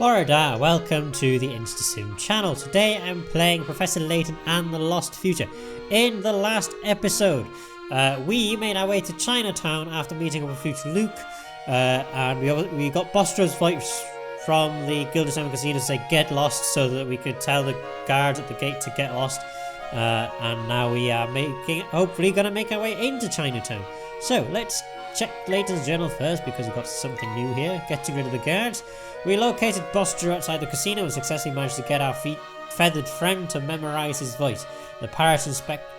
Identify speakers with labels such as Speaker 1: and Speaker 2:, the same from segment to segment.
Speaker 1: Borada, welcome to the InstaSim channel. Today I'm playing Professor Layton and the Lost Future. In the last episode, we made our way to Chinatown after meeting up with Future Luke, and we got Bostro's voice from the Gilded Salmon Casino to say get lost so that we could tell the guards at the gate to get lost. And now we are hopefully going to make our way into Chinatown. So let's check Layton's journal first because we've got something new here. Getting rid of the guards. We located Bostro outside the casino and successfully managed to get our feathered friend to memorize his voice. The parrot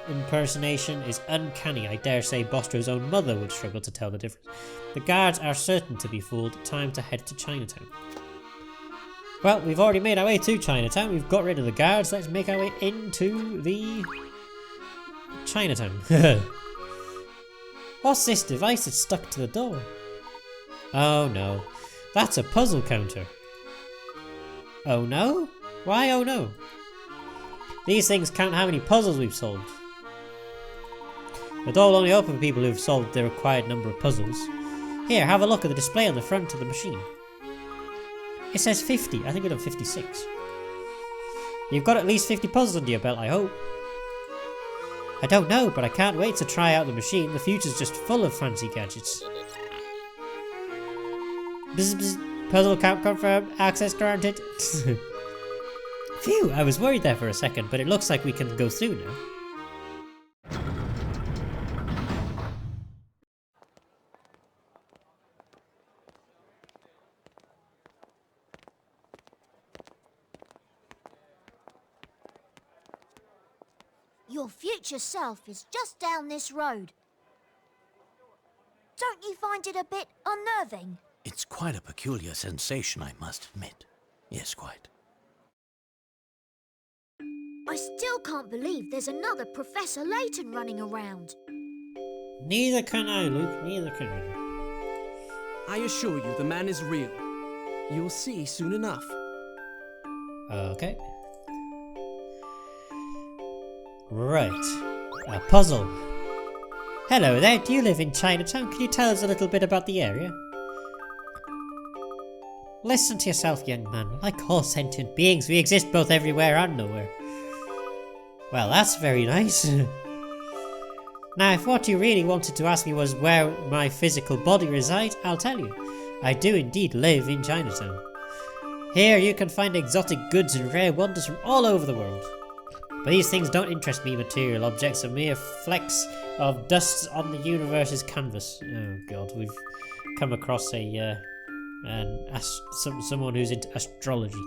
Speaker 1: impersonation is uncanny. I dare say Bostro's own mother would struggle to tell the difference. The guards are certain to be fooled. Time to head to Chinatown. Well, we've already made our way to Chinatown. We've got rid of the guards. Let's make our way into the Chinatown. What's this device that's stuck to the door? Oh no. That's a puzzle counter. Oh no? Why oh no? These things count how many puzzles we've solved. The door will only open for people who've solved the required number of puzzles. Here, have a look at the display on the front of the machine. It says 50. I think we've done 56. You've got at least 50 puzzles under your belt, I hope. I don't know, but I can't wait to try out the machine. The future's just full of fancy gadgets. Bzz, bzz. Puzzle count confirmed. Access granted. Phew, I was worried there for a second, but it looks like we can go through now.
Speaker 2: Your future self is just down this road. Don't you find it a bit unnerving?
Speaker 3: It's quite a peculiar sensation, I must admit. Yes, quite.
Speaker 2: I still can't believe there's another Professor Layton running around.
Speaker 1: Neither can I, Luke. Neither can I.
Speaker 4: I assure you, the man is real. You'll see soon enough.
Speaker 1: Okay. Right. A puzzle. Hello there, do you live in Chinatown? Can you tell us a little bit about the area? Listen to yourself, young man. Like all sentient beings, we exist both everywhere and nowhere. Well, that's very nice. Now, if what you really wanted to ask me was where my physical body resides, I'll tell you. I do indeed live in Chinatown. Here you can find exotic goods and rare wonders from all over the world. But these things don't interest me. Material objects are mere flecks of dust on the universe's canvas. Oh god, we've come across someone who's into astrology.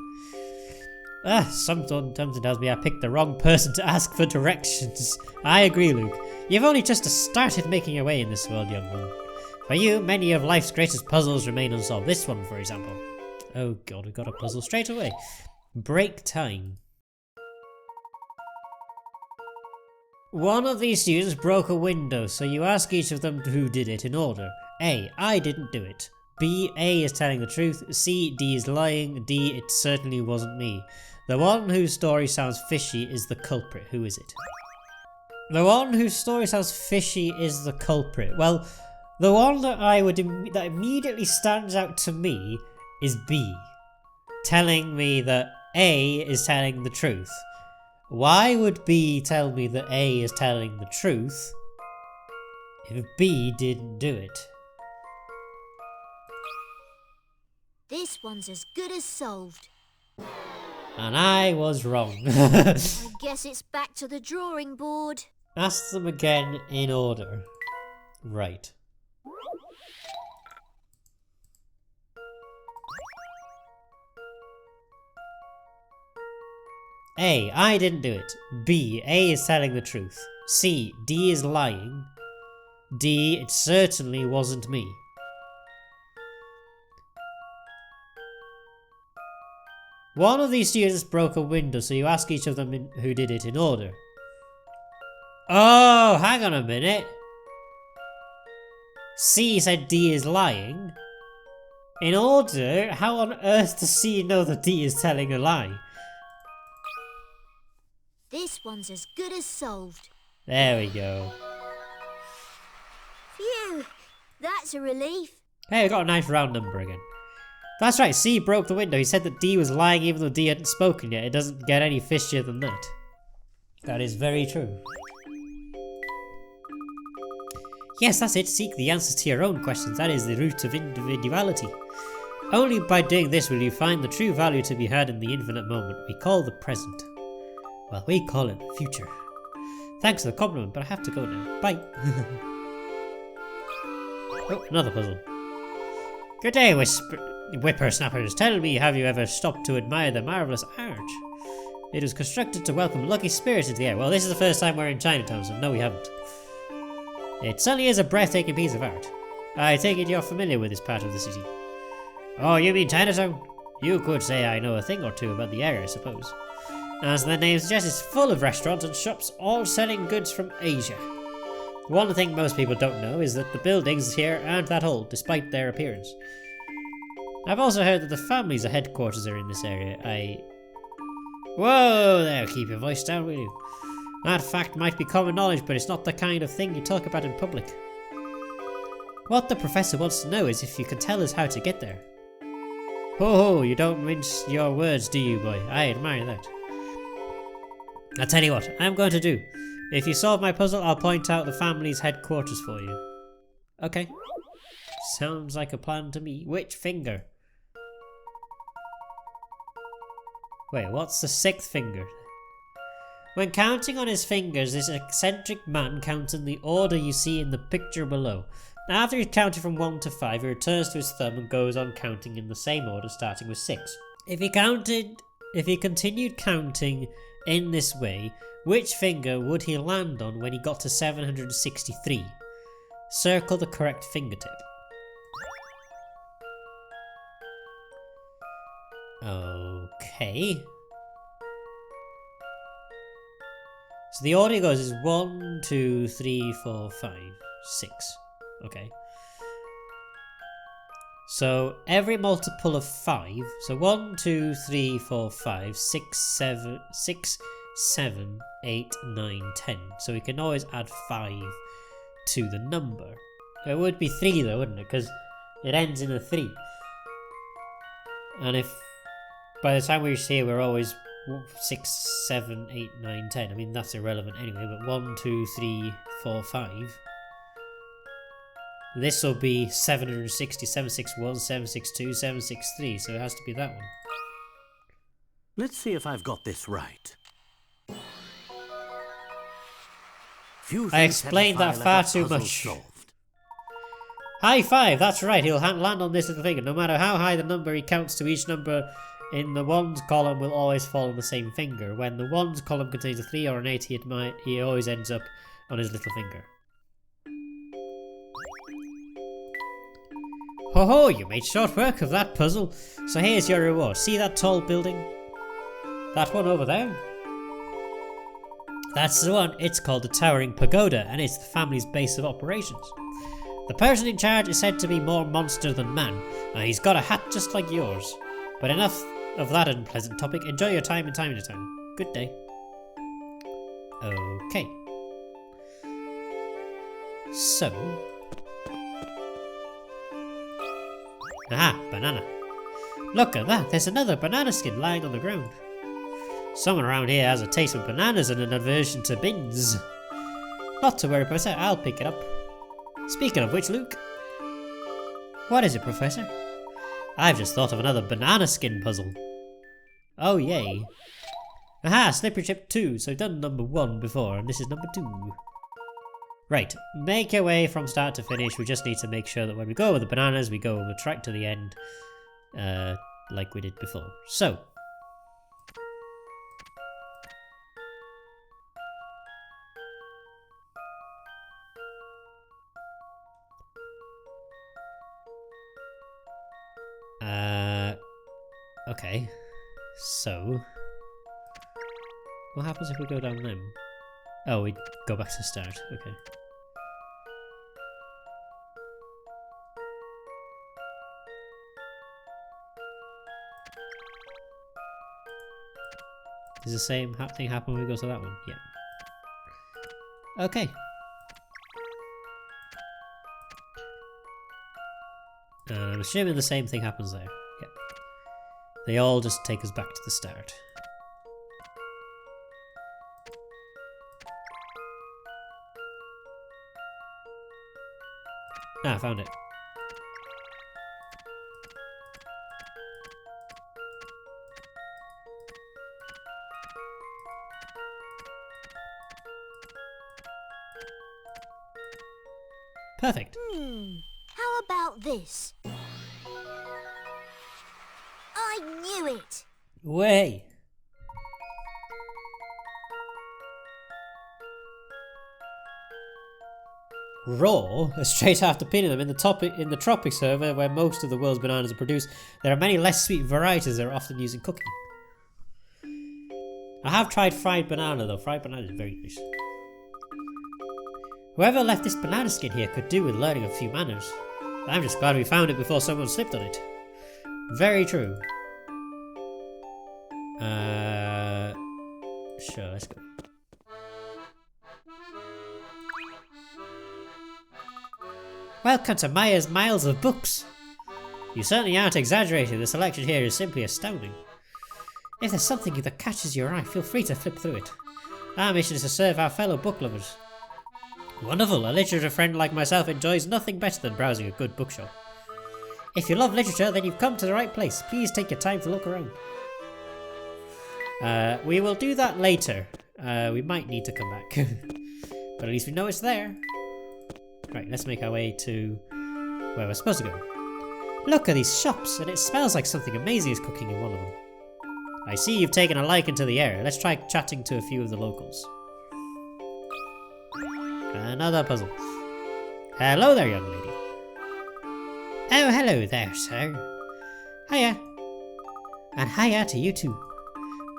Speaker 1: Someone tells me I picked the wrong person to ask for directions. I agree, Luke. You've only just started making your way in this world, young one. For you, many of life's greatest puzzles remain unsolved. This one, for example. Oh god, we got a puzzle straight away. Break time. One of these students broke a window, so you ask each of them who did it in order. A. I didn't do it. B. A is telling the truth. C. D is lying. D. It certainly wasn't me. The one whose story sounds fishy is the culprit. Who is it? The one whose story sounds fishy is the culprit. Well, the one that that immediately stands out to me is B, telling me that A is telling the truth. Why would B tell me that A is telling the truth if B didn't do it?
Speaker 2: This one's as good as solved.
Speaker 1: And I was wrong.
Speaker 2: I guess it's back to the drawing board.
Speaker 1: Ask them again in order. Right. A. I didn't do it. B. A is telling the truth. C. D is lying. D. It certainly wasn't me. One of these students broke a window, so you ask each of them who did it in order. Oh, hang on a minute. C said D is lying. In order? How on earth does C know that D is telling a lie?
Speaker 2: This one's as good as solved.
Speaker 1: There we go.
Speaker 2: Phew, that's a relief.
Speaker 1: Hey, we got a nice round number again. That's right, C broke the window. He said that D was lying even though D hadn't spoken yet. It doesn't get any fishier than that. That is very true. Yes, that's it. Seek the answers to your own questions. That is the root of individuality. Only by doing this will you find the true value to be had in the infinite moment we call the present. Well, we call it the future. Thanks for the compliment, but I have to go now. Bye. Oh, another puzzle. Good day, whippersnappers. Tell me, have you ever stopped to admire the marvellous arch? It was constructed to welcome lucky spirits into the air. Well, this is the first time we're in Chinatown, so no, we haven't. It certainly is a breathtaking piece of art. I take it you're familiar with this part of the city. Oh, you mean Chinatown? You could say I know a thing or two about the area, I suppose. As the name suggests, it's full of restaurants and shops, all selling goods from Asia. One thing most people don't know is that the buildings here aren't that old, despite their appearance. I've also heard that the family's headquarters are in this area. Whoa there, keep your voice down, will you? That fact might be common knowledge, but it's not the kind of thing you talk about in public. What the professor wants to know is if you can tell us how to get there. Ho ho, you don't mince your words, do you, boy? I admire that. I'll tell you what I'm going to do. If you solve my puzzle, I'll point out the family's headquarters for you. Okay. Sounds like a plan to me. Which finger? Wait, what's the sixth finger? When counting on his fingers, this eccentric man counts in the order you see in the picture below. After he's counted from 1 to 5, he returns to his thumb and goes on counting in the same order, starting with 6. If he continued counting in this way, which finger would he land on when he got to 763? Circle the correct fingertip. Okay. So the order goes is 1, 2, 3, 4, 5, 6. Okay. So every multiple of 5. So 1, 2, 3, 4, 5, 6, 7, 8, 9, 10. So we can always add 5 to the number. It would be 3 though, wouldn't it? Because it ends in a 3. And if by the time we reach here we're always 6, 7, 8, 9, 10. I mean, that's irrelevant anyway, but 1, 2, 3, 4, 5. This will be 760, 761, 762, 763, so it has to be that one.
Speaker 3: Let's see if I've got this right.
Speaker 1: I explained that far too much. High five, that's right, he'll land on this little finger. No matter how high the number he counts to, each number in the ones column will always fall on the same finger. When the ones column contains a 3 or an 8, he always ends up on his little finger. Ho ho, you made short work of that puzzle. So here's your reward. See that tall building? That one over there? That's the one. It's called the Towering Pagoda, and it's the family's base of operations. The person in charge is said to be more monster than man, and he's got a hat just like yours. But enough of that unpleasant topic. Enjoy your time in Chinatown. Good day. Okay. So... Aha, banana. Look at that, there's another banana skin lying on the ground. Someone around here has a taste for bananas and an aversion to bins. Not to worry, Professor, I'll pick it up. Speaking of which, Luke. What is it, Professor? I've just thought of another banana skin puzzle. Oh, yay. Aha, slippery chip 2, so I've done number 1 before, and this is number 2. Right, make your way from start to finish. We just need to make sure that when we go with the bananas, we go with the track to the end, like we did before. So, okay, so, what happens if we go down them? Oh, we go back to the start, okay. Does the same thing happen when we go to that one? Yeah. Okay. I'm assuming the same thing happens there. Yep. They all just take us back to the start. Ah, I found it. Perfect.
Speaker 2: How about this? I knew it!
Speaker 1: Way. Raw, straight after peeling them in the tropics, however, where most of the world's bananas are produced, there are many less sweet varieties that are often used in cooking. I have tried fried banana though. Fried banana is very nice. Whoever left this banana skin here could do with learning a few manners. I'm just glad we found it before someone slipped on it. Very true. Sure, let's go. Welcome to Maya's Miles of Books. You certainly aren't exaggerating. The selection here is simply astounding. If there's something that catches your eye, feel free to flip through it. Our mission is to serve our fellow book lovers. Wonderful, a literature friend like myself enjoys nothing better than browsing a good bookshop. If you love literature, then you've come to the right place. Please take your time to look around. We will do that later. We might need to come back. But at least we know it's there. Right, let's make our way to where we're supposed to go. Look at these shops, and it smells like something amazing is cooking in one of them. I see you've taken a liking to the area. Let's try chatting to a few of the locals. Another puzzle. Hello there, young lady. Oh, hello there, sir. Hiya. And hiya to you too.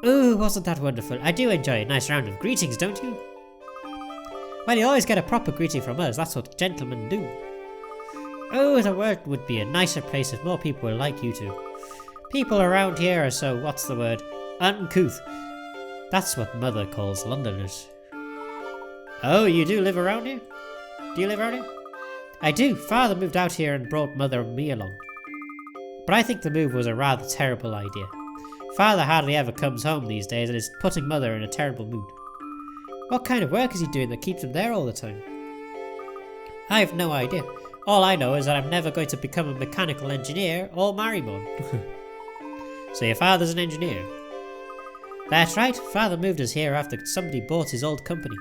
Speaker 1: Ooh, wasn't that wonderful? I do enjoy a nice round of greetings, don't you? Well, you always get a proper greeting from us. That's what gentlemen do. Oh, the world would be a nicer place if more people were like you two. People around here are so, what's the word? Uncouth. That's what Mother calls Londoners. Oh, you do live around here? Do you live around here? I do. Father moved out here and brought Mother and me along. But I think the move was a rather terrible idea. Father hardly ever comes home these days and is putting Mother in a terrible mood. What kind of work is he doing that keeps him there all the time? I have no idea. All I know is that I'm never going to become a mechanical engineer or marry one. So your father's an engineer? That's right. Father moved us here after somebody bought his old company.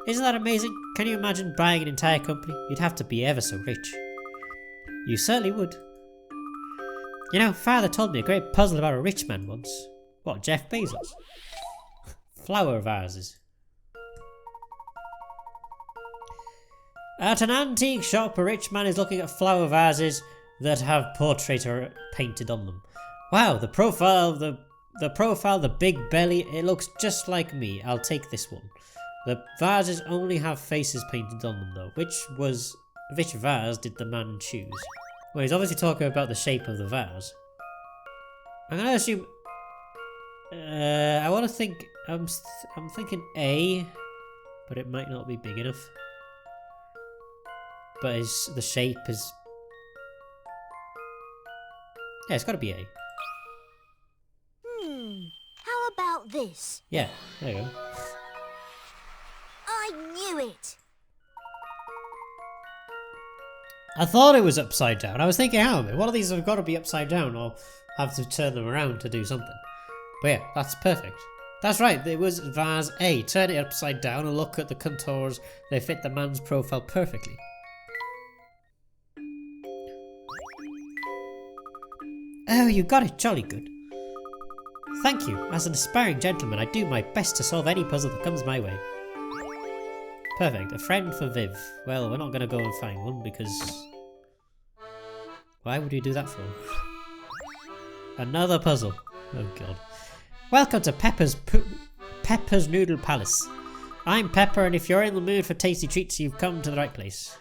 Speaker 1: Isn't that amazing? Can you imagine buying an entire company? You'd have to be ever so rich. You certainly would. You know, Father told me a great puzzle about a rich man once. What, Jeff Bezos? Flower vases. At an antique shop, a rich man is looking at flower vases that have portraits painted on them. Wow, the profile, the big belly, it looks just like me. I'll take this one. The vases only have faces painted on them though. Which vase did the man choose? Well, he's obviously talking about the shape of the vase. I'm gonna assume... I want to think... I'm thinking A, but it might not be big enough. But the shape is... Yeah, it's gotta be A.
Speaker 2: How about this?
Speaker 1: Yeah, there you go.
Speaker 2: I knew it!
Speaker 1: I thought it was upside down. I was thinking, hang on a minute, one of these have got to be upside down or have to turn them around to do something. But yeah, that's perfect. That's right, it was vase A. Turn it upside down and look at the contours. They fit the man's profile perfectly. Oh, you got it jolly good. Thank you. As an aspiring gentleman, I do my best to solve any puzzle that comes my way. Perfect. A friend for Viv. Well, we're not going to go and find one because... Why would we do that for? Another puzzle. Oh god. Welcome to Pepper's Noodle Palace. I'm Pepper, and if you're in the mood for tasty treats, you've come to the right place.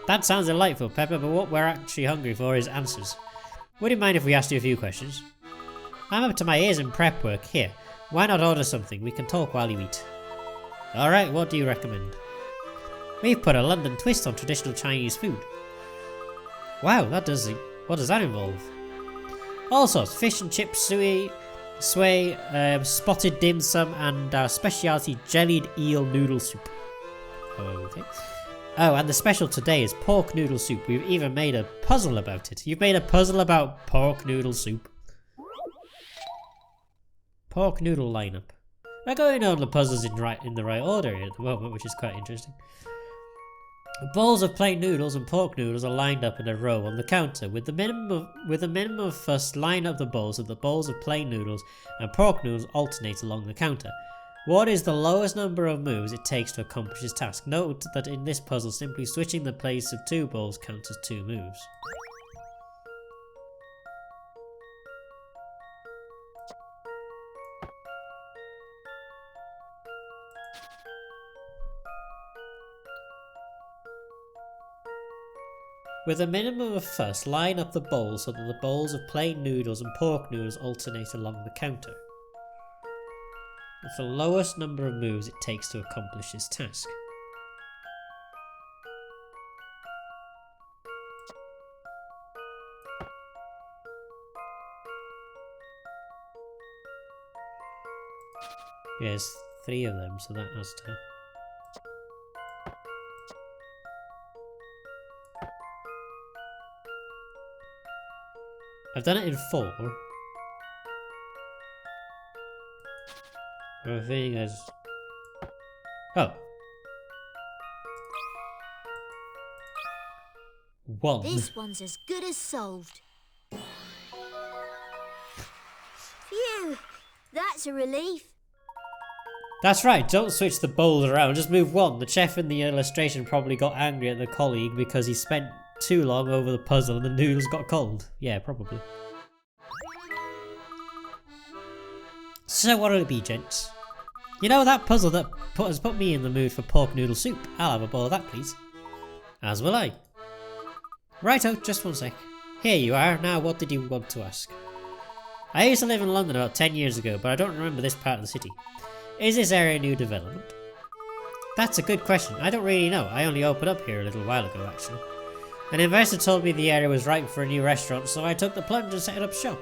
Speaker 1: That sounds delightful, Pepper, but what we're actually hungry for is answers. Would you mind if we asked you a few questions? I'm up to my ears in prep work. Here, why not order something? We can talk while you eat. Alright, what do you recommend? We've put a London twist on traditional Chinese food. Wow, what does that involve? All sorts. Fish and chips, sway, spotted dim sum, and our specialty jellied eel noodle soup. Okay. Oh, and the special today is pork noodle soup. We've even made a puzzle about it. You've made a puzzle about pork noodle soup. Pork noodle lineup. We're going on the puzzles in the right order at the moment, which is quite interesting. Bowls of plain noodles and pork noodles are lined up in a row on the counter. With a minimum of fuss, line up the bowls so the bowls of plain noodles and pork noodles alternate along the counter. What is the lowest number of moves it takes to accomplish this task? Note that in this puzzle, simply switching the place of two bowls counts as 2 moves. With a minimum of fuss, line up the bowls so that the bowls of plain noodles and pork noodles alternate along the counter. It's the lowest number of moves it takes to accomplish this task. Yes, 3 of them, so that has to... I've done it in 4. The thing is... Oh. 1.
Speaker 2: This one's as good as solved. Phew! That's a relief.
Speaker 1: That's right, don't switch the bowls around, just move 1. The chef in the illustration probably got angry at the colleague because he spent too long over the puzzle and the noodles got cold. Yeah, probably. So what'll it be, gents? You know that puzzle that has put me in the mood for pork noodle soup? I'll have a bowl of that, please. As will I. Righto, just 1 sec. Here you are, now what did you want to ask? I used to live in London about 10 years ago, but I don't remember this part of the city. Is this area new development? That's a good question. I don't really know. I only opened up here a little while ago, actually. An investor told me the area was ripe for a new restaurant, so I took the plunge and set up shop.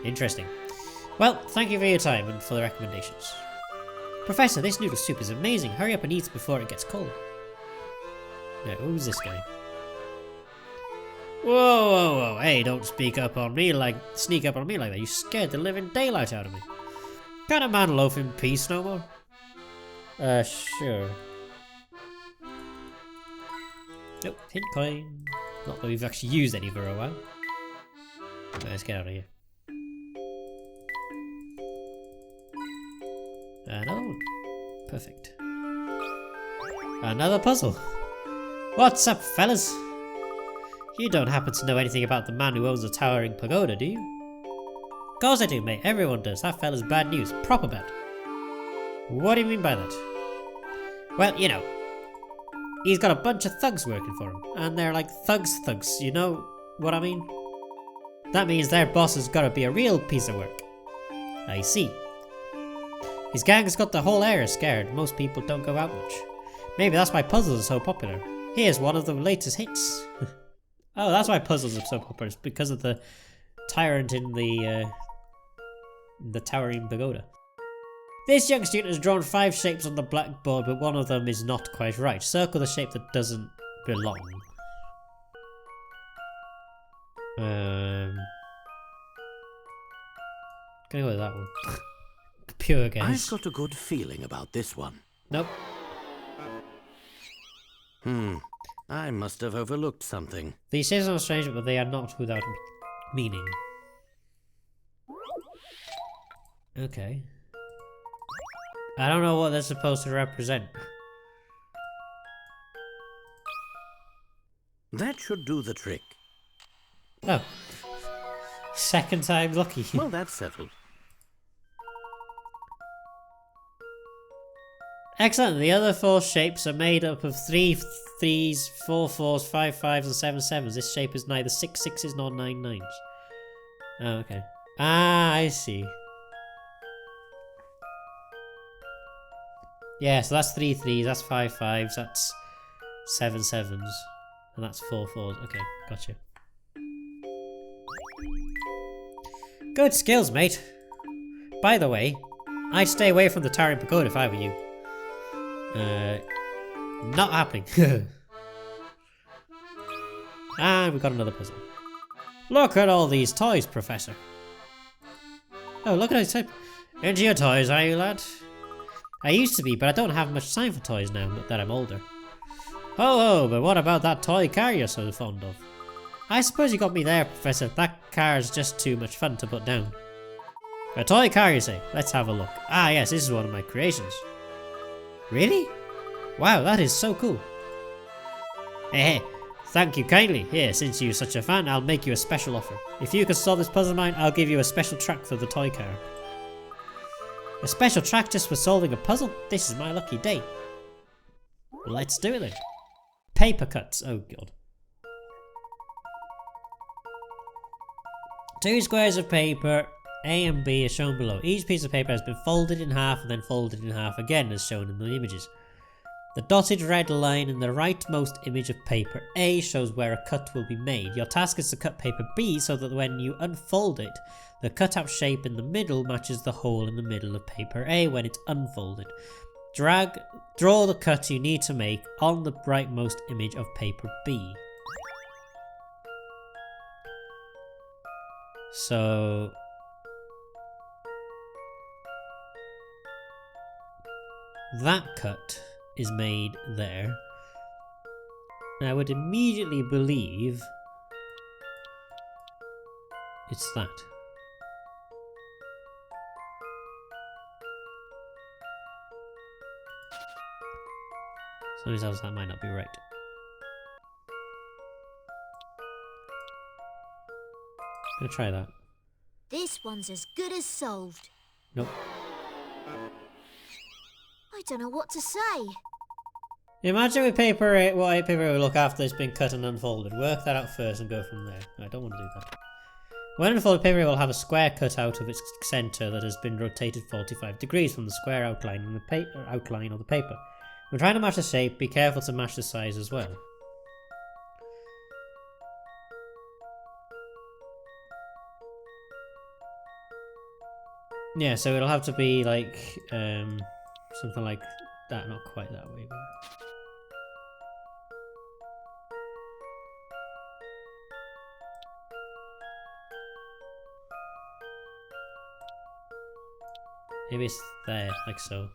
Speaker 1: Interesting. Well, thank you for your time and for the recommendations. Professor, this noodle soup is amazing. Hurry up and eat before it gets cold. Now, who's this guy? Whoa, whoa, whoa. Hey, don't sneak up on me like that. You scared the living daylight out of me. Can't a man loaf in peace no more? Sure. Nope, hint coin. Not that we've actually used any for a while. Let's get out of here. Another one. Perfect. Another puzzle. What's up, fellas? You don't happen to know anything about the man who owns the towering pagoda, do you? Of course I do, mate. Everyone does. That fella's bad news. Proper bad. What do you mean by that? Well, you know, he's got a bunch of thugs working for him. And they're like thugs, you know what I mean? That means their boss has got to be a real piece of work. I see. His gang's got the whole area scared. Most people don't go out much. Maybe that's why puzzles are so popular. Here's one of the latest hits. Oh, that's why puzzles are so popular. It's because of the tyrant in the towering pagoda. This young student has drawn 5 shapes on the blackboard, but one of them is not quite right. Circle the shape that doesn't belong. Gonna go with that one. Pure guess.
Speaker 3: I've got a good feeling about this one.
Speaker 1: Nope.
Speaker 3: I must have overlooked something.
Speaker 1: These shapes are strange, but they are not without meaning. Okay. I don't know what they're supposed to represent.
Speaker 3: That should do the trick.
Speaker 1: Oh. Second time lucky.
Speaker 3: Well, that's settled.
Speaker 1: Excellent. The other 4 shapes are made up of 3 3s, 4 4s, 5 5s, and 7 7s. This shape is neither 6 6s nor 9 9s. Oh, okay. Ah, I see. Yeah, so that's 3 3s, that's 5 5s, that's 7 7s, and that's 4 4s. Okay, gotcha. Good skills, mate. By the way, I'd stay away from the Towering Pagoda if I were you. Not happening. And we've got another puzzle. Look at all these toys, Professor. Oh, look at those type. Into your toys, are you, lad? I used to be, but I don't have much time for toys now that I'm older. Oh, but what about that toy car you're so fond of? I suppose you got me there, Professor. That car's just too much fun to put down. A toy car, you say? Let's have a look. Ah, yes, this is one of my creations. Really? Wow, that is so cool. Hey, thank you kindly. Here, since you're such a fan, I'll make you a special offer. If you can solve this puzzle of mine, I'll give you a special track for the toy car. A special track just for solving a puzzle? This is my lucky day. Let's do it then. Paper cuts. Oh god. 2 squares of paper, A and B, are shown below. Each piece of paper has been folded in half and then folded in half again, as shown in the images. The dotted red line in the rightmost image of paper A shows where a cut will be made. Your task is to cut paper B so that when you unfold it, the cutout shape in the middle matches the hole in the middle of paper A when it's unfolded. Draw the cut you need to make on the rightmost image of paper B. So that cut is made there. I would immediately believe it's that. Somebody else that might not be right. I'm gonna try that.
Speaker 2: This one's as good as solved.
Speaker 1: Nope.
Speaker 2: I don't know what to say.
Speaker 1: Imagine with paper 8, what paper would look after it's been cut and unfolded. Work that out first and go from there. I don't want to do that. When unfolded, paper will have a square cut out of its centre that has been rotated 45 degrees from the square outline of the paper. When trying to match the shape, be careful to match the size as well. Yeah, so it'll have to be like something like that, not quite that way, but maybe it's there, like so.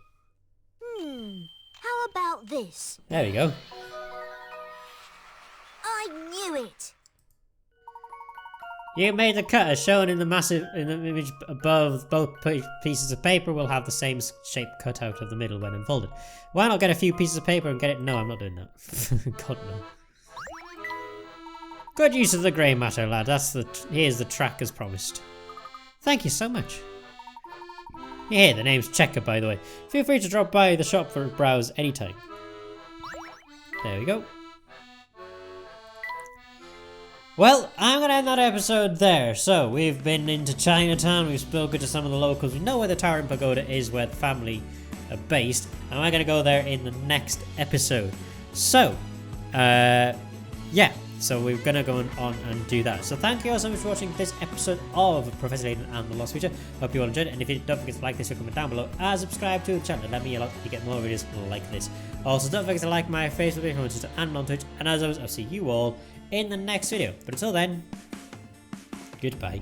Speaker 2: How about this?
Speaker 1: There we go.
Speaker 2: I knew it!
Speaker 1: You made the cut as shown in the image above. Both pieces of paper will have the same shape cut out of the middle when unfolded. Why not get a few pieces of paper and get it? No, I'm not doing that. God no. Good use of the grey matter, lad. Here's the track as promised. Thank you so much. Yeah, the name's Checker, by the way. Feel free to drop by the shop for a browse anytime. There we go. Well, I'm going to end that episode there. So, we've been into Chinatown, we've spoken to some of the locals, we know where the Towering Pagoda is, where the family are based, and we're going to go there in the next episode. So, yeah, so we're going to go on and do that. So thank you all so much for watching this episode of Professor Layton and the Lost Future. Hope you all enjoyed it, and if you don't forget to like this, comment down below, and subscribe to the channel. Let me get more videos like this. Also, don't forget to like my Facebook page on Twitter and on Twitch, and as always, I'll see you all in the next video. But until then, goodbye.